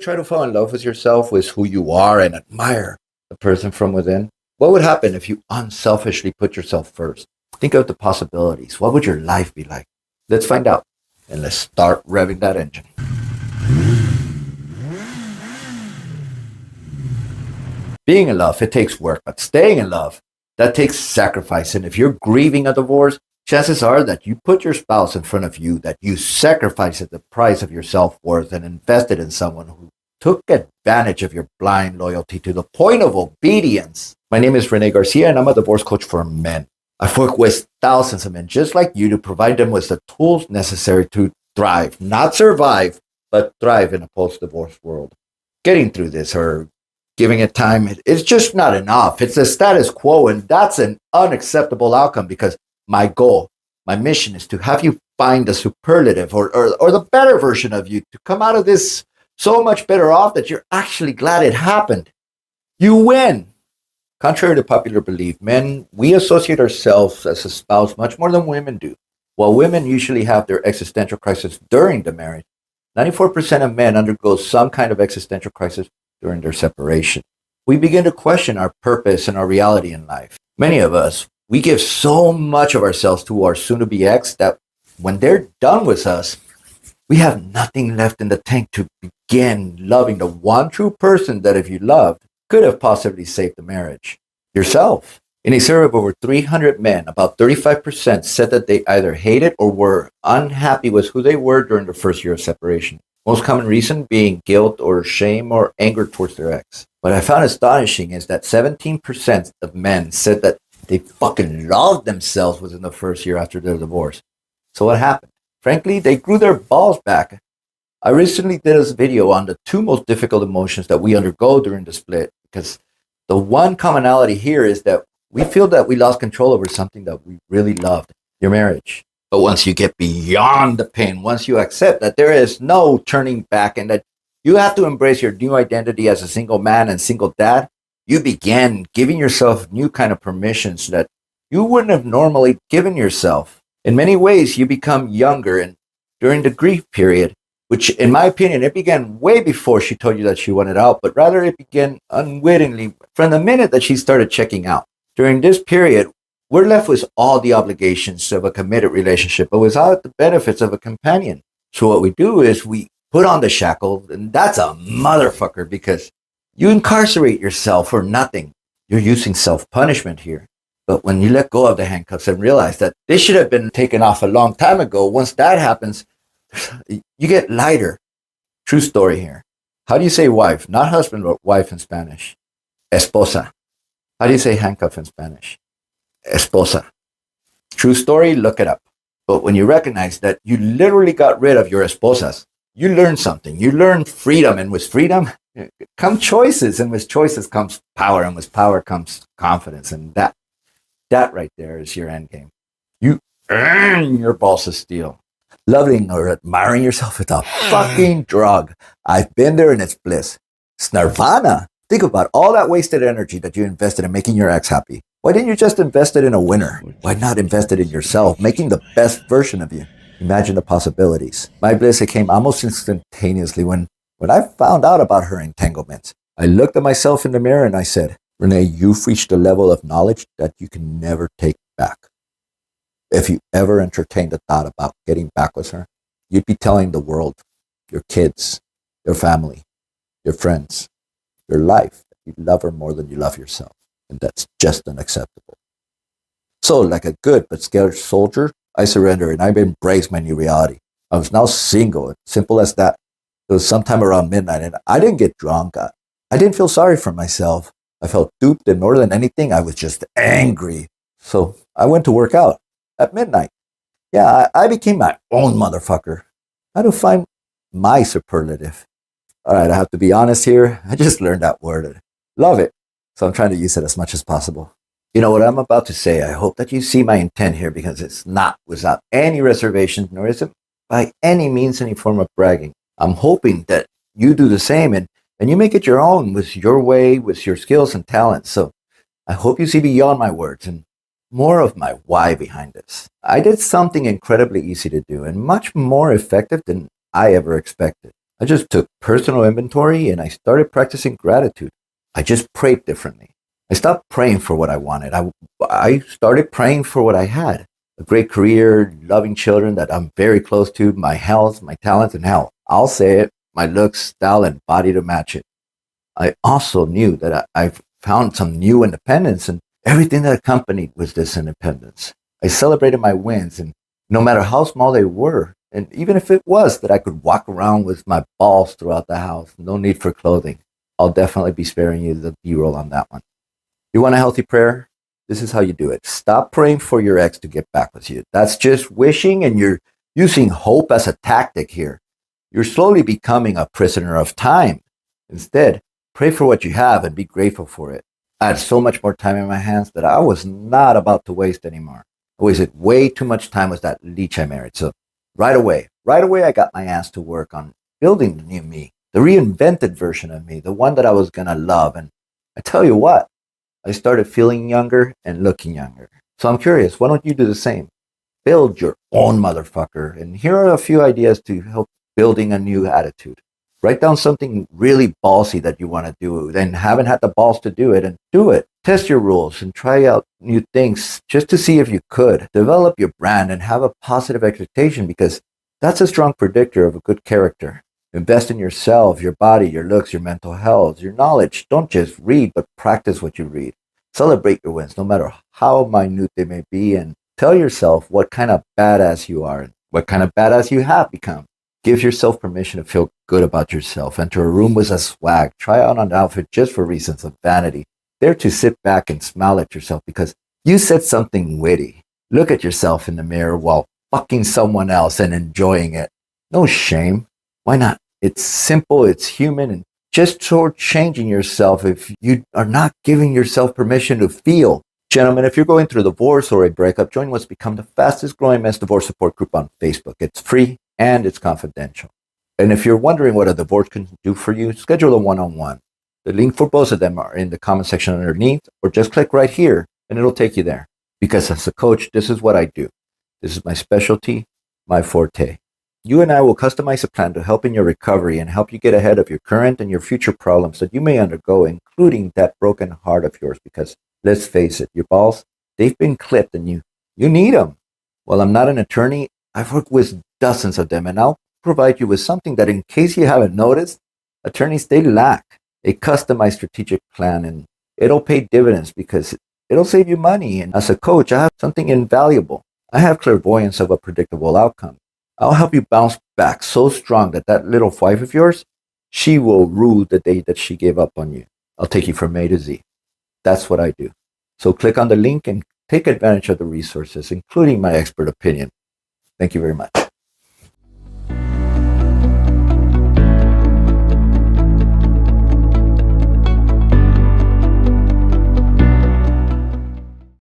try to fall in love with yourself, with who you are, and admire the person from within? What would happen if you unselfishly put yourself first? Think of the possibilities. What would your life be like? Let's find out. And let's start revving that engine. Being in love, it takes work, but staying in love, that takes sacrifice. And if you're grieving a divorce, chances are that you put your spouse in front of you, that you sacrificed at the price of your self-worth and invested in someone who took advantage of your blind loyalty to the point of obedience. My name is Rene Garcia, and I'm a divorce coach for men. I've worked with thousands of men just like you to provide them with the tools necessary to thrive, not survive, but thrive in a post-divorce world. Getting through this or giving it time, it's just not enough. It's the status quo, and that's an unacceptable outcome because my goal, my mission is to have you find the superlative or the better version of you to come out of this so much better off that you're actually glad it happened. You win. Contrary to popular belief, men, we associate ourselves as a spouse much more than women do. While women usually have their existential crisis during the marriage, 94% of men undergo some kind of existential crisis during their separation. We begin to question our purpose and our reality in life. Many of us, we give so much of ourselves to our soon-to-be ex that when they're done with us, we have nothing left in the tank to begin loving the one true person that if you loved, could have possibly saved the marriage. Yourself. In a survey of over 300 men, about 35% said that they either hated or were unhappy with who they were during the first year of separation. Most common reason being guilt or shame or anger towards their ex. What I found astonishing is that 17% of men said that they fucking loved themselves within the first year after their divorce. So what happened? Frankly, they grew their balls back. I recently did this video on the two most difficult emotions that we undergo during the split, because the one commonality here is that we feel that we lost control over something that we really loved, your marriage. But once you get beyond the pain, once you accept that there is no turning back and that you have to embrace your new identity as a single man and single dad, you begin giving yourself new kind of permissions that you wouldn't have normally given yourself. In many ways, you become younger, and during the grief period, which in my opinion, it began way before she told you that she wanted out, but rather it began unwittingly from the minute that she started checking out. During this period, we're left with all the obligations of a committed relationship, but without the benefits of a companion. So what we do is we put on the shackle, and that's a motherfucker because you incarcerate yourself for nothing. You're using self-punishment here. But when you let go of the handcuffs and realize that this should have been taken off a long time ago, once that happens, you get lighter. True story here. How do you say wife? Not husband, but wife in Spanish. Esposa. How do you say handcuff in Spanish? Esposa. True story, look it up. But when you recognize that you literally got rid of your esposas, you learn something. You learn freedom, and with freedom come choices, and with choices comes power, and with power comes confidence, and that right there is your end game. You earn your balls of steel. Loving or admiring yourself is a fucking drug. I've been there and it's bliss. It's nirvana. Think about all that wasted energy that you invested in making your ex happy. Why didn't you just invest it in a winner? Why not invest it in yourself, making the best version of you? Imagine the possibilities. My bliss, it came almost instantaneously when I found out about her entanglements. I looked at myself in the mirror and I said, Renee, you've reached a level of knowledge that you can never take back. If you ever entertained the thought about getting back with her, you'd be telling the world, your kids, your family, your friends, your life, that you love her more than you love yourself. And that's just unacceptable. So like a good but scared soldier, I surrendered and I've embraced my new reality. I was now single, simple as that. It was sometime around midnight and I didn't get drunk. I didn't feel sorry for myself. I felt duped, and more than anything, I was just angry. So I went to work out at midnight. Yeah, I became my own motherfucker. How to find my superlative? All right, I have to be honest here. I just learned that word. Love it. So I'm trying to use it as much as possible. You know what I'm about to say? I hope that you see my intent here because it's not without any reservation, nor is it by any means any form of bragging. I'm hoping that you do the same and you make it your own with your way, with your skills and talents. So I hope you see beyond my words and more of my why behind this. I did something incredibly easy to do and much more effective than I ever expected. I just took personal inventory and I started practicing gratitude. I just prayed differently. I stopped praying for what I wanted. I started praying for what I had: a great career, loving children that I'm very close to, my health, my talents, and health. I'll say it, my looks, style, and body to match it. I also knew that I've found some new independence, and everything that accompanied with this independence. I celebrated my wins, and no matter how small they were, and even if it was that I could walk around with my balls throughout the house, no need for clothing, I'll definitely be sparing you the B-roll on that one. You want a healthy prayer? This is how you do it. Stop praying for your ex to get back with you. That's just wishing, and you're using hope as a tactic here. You're slowly becoming a prisoner of time. Instead, pray for what you have and be grateful for it. I had so much more time in my hands that I was not about to waste anymore. I wasted way too much time with that leech I married. So right away, I got my ass to work on building the new me, the reinvented version of me, the one that I was going to love. And I tell you what, I started feeling younger and looking younger. So I'm curious, why don't you do the same? Build your own motherfucker. And here are a few ideas to help building a new attitude. Write down something really ballsy that you want to do, then haven't had the balls to do it, and do it. Test your rules and try out new things just to see if you could. Develop your brand and have a positive expectation, because that's a strong predictor of a good character. Invest in yourself, your body, your looks, your mental health, your knowledge. Don't just read, but practice what you read. Celebrate your wins, no matter how minute they may be, and tell yourself what kind of badass you are and what kind of badass you have become. Give yourself permission to feel good about yourself. Enter a room with a swag. Try out an outfit just for reasons of vanity. Dare to sit back and smile at yourself because you said something witty. Look at yourself in the mirror while fucking someone else and enjoying it. No shame. Why not? It's simple, it's human, and just shortchanging yourself if you are not giving yourself permission to feel. Gentlemen, if you're going through a divorce or a breakup, join what's become the fastest growing men's divorce support group on Facebook. It's free and it's confidential. And if you're wondering what a divorce can do for you, schedule a one-on-one. The link for both of them are in the comment section underneath, or just click right here and it'll take you there. Because as a coach, this is what I do. This is my specialty, my forte. You and I will customize a plan to help in your recovery and help you get ahead of your current and your future problems that you may undergo, including that broken heart of yours. Because let's face it, your balls, they've been clipped and you need them. While I'm not an attorney, I've worked with dozens of them, and I'll provide you with something that, in case you haven't noticed, attorneys, they lack: a customized strategic plan, and it'll pay dividends because it'll save you money. And as a coach, I have something invaluable. I have clairvoyance of a predictable outcome. I'll help you bounce back so strong that that little wife of yours, she will rue the day that she gave up on you. I'll take you from A to Z. That's what I do. So click on the link and take advantage of the resources, including my expert opinion. Thank you very much.